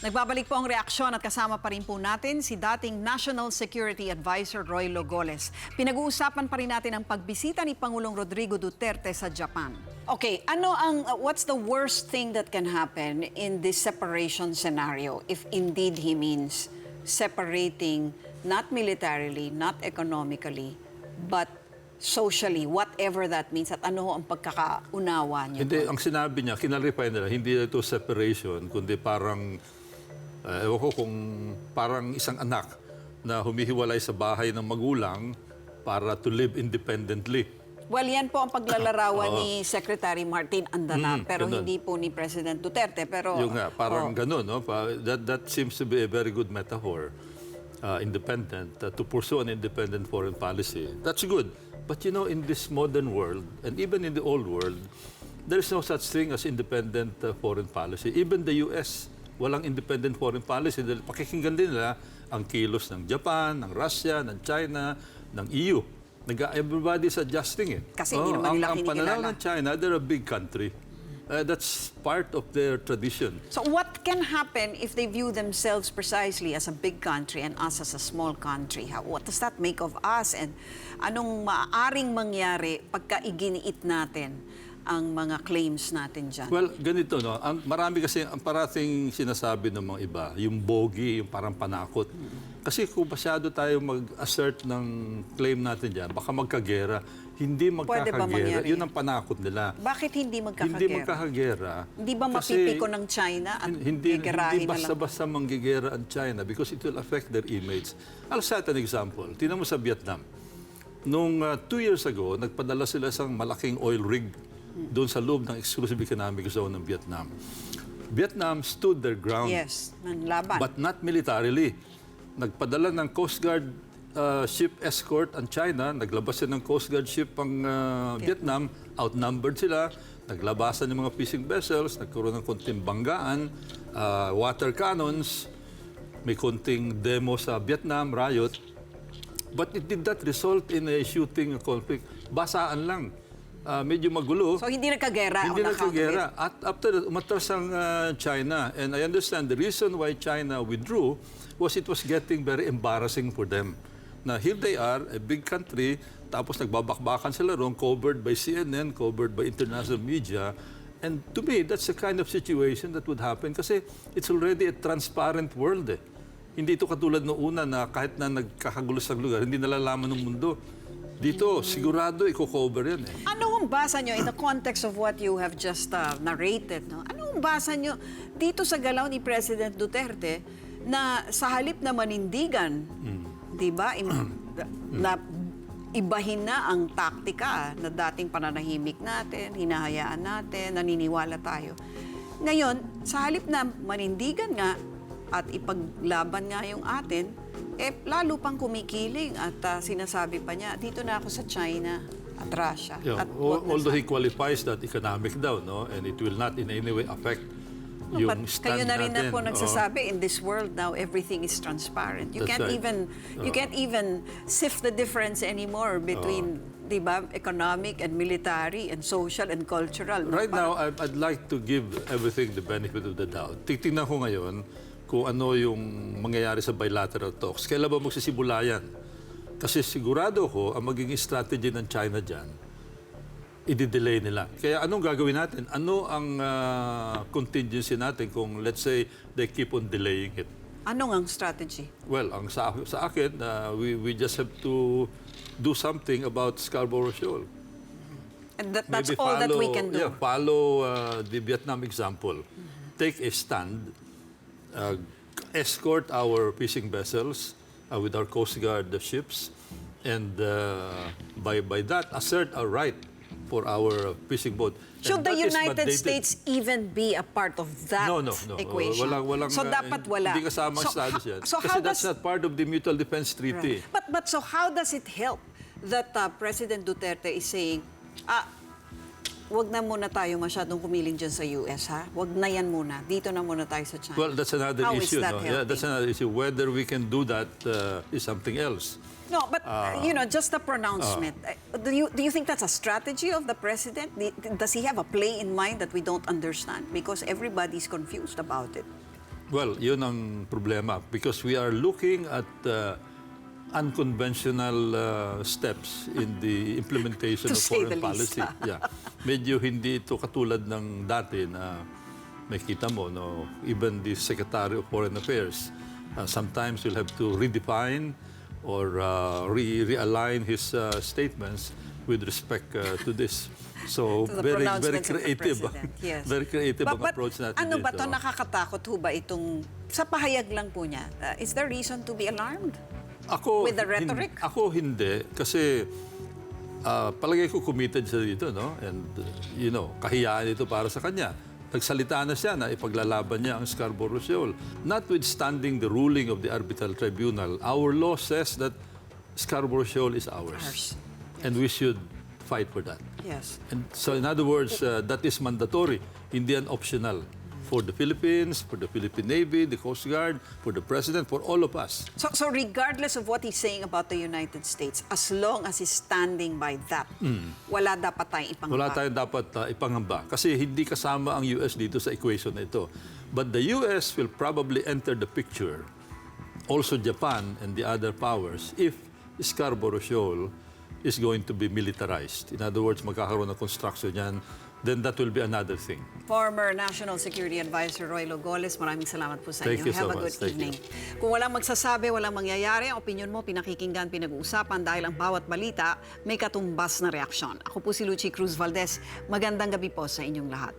Nagbabalik po ang reaksyon at kasama pa rin po natin si dating National Security Advisor Roy Logoles. Pinag-uusapan pa rin natin ang pagbisita ni Pangulong Rodrigo Duterte sa Japan. Okay, what's the worst thing that can happen in this separation scenario if indeed he means separating not militarily, not economically, but socially, whatever that means, at ano ang pagkakaunawa niyo? Hindi, ang sinabi niya, kinalify nila, hindi ito separation, kundi parang, ewan ko kung parang isang anak na humihiwalay sa bahay ng magulang para to live independently. Well, yan po ang paglalarawan ni Secretary Martin Andanap, pero ganun. hindi po ni President Duterte. Pero, Yung nga, parang ganun, no? That seems to be a very good metaphor. Independent, to pursue an independent foreign policy. That's good. But you know, in this modern world, and even in the old world, there is no such thing as independent foreign policy. Even the US, walang independent foreign policy. Dahil pakikinggan din nila ang kilos ng Japan, ng Russia, ng China, ng EU. Everybody is adjusting it. Kasi hindi naman nila ang kinikilala. pananaw ng China, they're a big country. That's part of their tradition. So what can happen if they view themselves precisely as a big country and us as a small country? What does that make of us? And anong maaaring mangyari pagka iginiit natin ang mga claims natin dyan? Well, ganito, no? Marami kasi ang parating sinasabi ng mga iba, yung bogey, yung parang panakot. Kasi kung masyado tayo mag-assert ng claim natin dyan, baka magkagera. Hindi magkakagera. Yun ang panakot nila. Bakit hindi magkakagera? Hindi magkakagera. Hindi ba mapipiko ng China at hindi gigerahin na lang? basta-basta manggigera ang China because it will affect their image. I'll cite an example. Tingnan mo sa Vietnam. Nung 2 years ago, nagpadala sila isang malaking oil rig doon sa loob ng exclusive economic zone ng Vietnam. Vietnam stood their ground. Yes, nanlaban. But not militarily. Nagpadala ng Coast Guard ship escort ang China, naglabas ng Coast Guard ship ang Vietnam, outnumbered sila, naglabasan ng mga fishing vessels, nagkaroon ng konting banggaan, water cannons, may konting demo sa Vietnam, riot. But it did not result in a shooting conflict. Basaan lang. Medyo magulo. So hindi nagkagera? Hindi nagkagera. At after that, umatras ang China. And I understand the reason why China withdrew was it was getting very embarrassing for them. Na here they are, a big country, tapos nagbabakbakan sila ron, covered by CNN, covered by international media. And to me, that's the kind of situation that would happen kasi it's already a transparent world. Hindi ito katulad noong una na kahit na nagkakagulo sa lugar, hindi nalalaman ng mundo. Dito, sigurado i-cover yan. Ano ang basa nyo in the context of what you have just narrated? No? Ano ang basa nyo dito sa galaw ni President Duterte na sa halip na manindigan, di ba, na ibahin na ang taktika na dating pananahimik natin, hinahayaan natin, naniniwala tayo. Ngayon, sa halip na manindigan nga at ipaglaban nga yung atin, lalo pang kumikiling at sinasabi pa niya, dito na ako sa China at Russia. Yeah, at although he qualifies that economic down, no? And it will not in any way affect yung stand kayo na rin natin. na po nagsasabi, in this world now, everything is transparent. You That's can't right. you can't even sift the difference anymore between, di ba, economic and military and social and cultural. No? Right now, I'd like to give everything the benefit of the doubt. Titingnan ko ngayon kung ano yung mangyayari sa bilateral talks. Kailan ba magsisimula yan? Kasi sigurado ko, ang magiging strategy ng China dyan, i-delay nila. Kaya anong gagawin natin? Ano ang contingency natin kung, let's say, they keep on delaying it? Anong ang strategy? Well, ang sa akin, we just have to do something about Scarborough Shoal. And that's Maybe all that we can do. Yeah, follow the Vietnam example. Take a stand, escort our fishing vessels with our Coast Guard ships, and by that, assert our right for our fishing boat. Should the United States even be a part of that equation? Walang, so dapat wala. Hindi kasama ang Estados yan. So Kasi that's not part of the Mutual Defense Treaty. Right. But so how does it help that President Duterte is saying, wag na muna tayo masyadong kumiling dyan sa US, ha? Wag na yan muna. Dito na muna tayo sa China. Well, that's another How issue. is that No? Yeah, that's another issue. Whether we can do that is something else. No, but just a pronouncement. Do you think that's a strategy of the president? Does he have a play in mind that we don't understand? Because everybody's confused about it. Well, yun ang problema because we are looking at unconventional steps in the implementation To of say the foreign least. policy. Yeah. Medyo hindi ito katulad ng dati na may kita mo, no? Even the Secretary of Foreign Affairs, sometimes will have to redefine or realign his statements with respect to this. So, To the very pronouncements of the creative. President, yes. Very creative ang But approach natin ano ba dito. to, nakakatakot ho ba itong, sa pahayag lang po niya, is there reason to be alarmed? Ako, With the rhetoric? Ako hindi. Kasi palagay ko committed siya dito, no? And, kahiyaan ito para sa kanya. Nagsalita na siya na ipaglalaban niya ang Scarborough Shoal. Notwithstanding the ruling of the Arbitral Tribunal, our law says that Scarborough Shoal is ours. And we should fight for that. Yes. And so in other words, that is mandatory, hindi yan optional. For the Philippines, for the Philippine Navy, the Coast Guard, for the President, for all of us. So regardless of what he's saying about the United States, as long as he's standing by that, wala dapat tayong ipangamba. Wala tayong dapat ipangamba. Kasi hindi kasama ang US dito sa equation na ito. But the US will probably enter the picture, also Japan and the other powers, if Scarborough Shoal is going to be militarized. In other words, magkakaroon ng construction yan, then that will be another thing. Former National Security Advisor Roy Logoles, maraming salamat po sa Thank inyo. you so Have a much. good Thank evening. Kung walang magsasabi, walang mangyayari, ang opinion mo, pinakikinggan, pinag-uusapan dahil ang bawat balita may katumbas na reaksyon. Ako po si Lucy Cruz Valdez. Magandang gabi po sa inyong lahat.